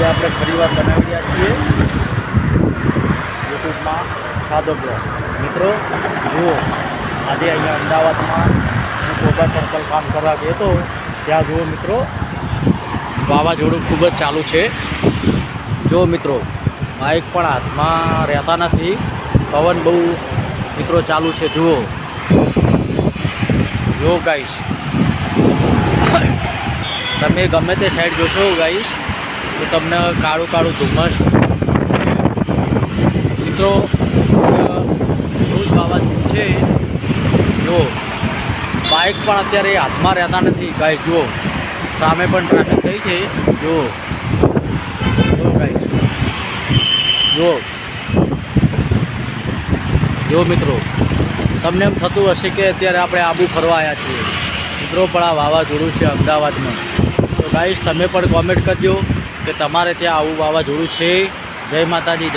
આજે આપણે ફરીવાર બનાવી રહ્યા છીએ યુટ્યુબમાં સાદો બ્લોગ. મિત્રો જુઓ, આજે અહીંયા અમદાવાદમાં હું ગોબા સર્કલ કામ કરવા ગયો હતો. ત્યાં જુઓ મિત્રો, વાવાઝોડું ખૂબ જ ચાલુ છે. જો મિત્રો, બાઇક પણ હાથમાં રહેતા નથી, પવન બહુ મિત્રો ચાલુ છે. જુઓ જો ગાઈસ, તમે ગમે તે સાઈડ જોશો ગાઈસ તો તમને કાળું કાળું ધુમ્મસ મિત્રો રોજ વાવાઝોડું છે. જો બાઇક પણ અત્યારે હાથમાં રહેતા નથી ગાઈસ. જુઓ સામે પણ ટ્રાફિક થઈ છે. જુઓ જો ગાઈસ, જો મિત્રો, તમને એમ થતું હશે કે અત્યારે આપણે આબુ ફરવા આવ્યા છીએ. મિત્રો પણ આ વાવાઝોડું છે અમદાવાદમાં. તો ગાઈસ, તમે પણ કોમેન્ટ કરજો કે તમારે ત્યાં આવું વાવાઝોડું છે. જય માતાજી.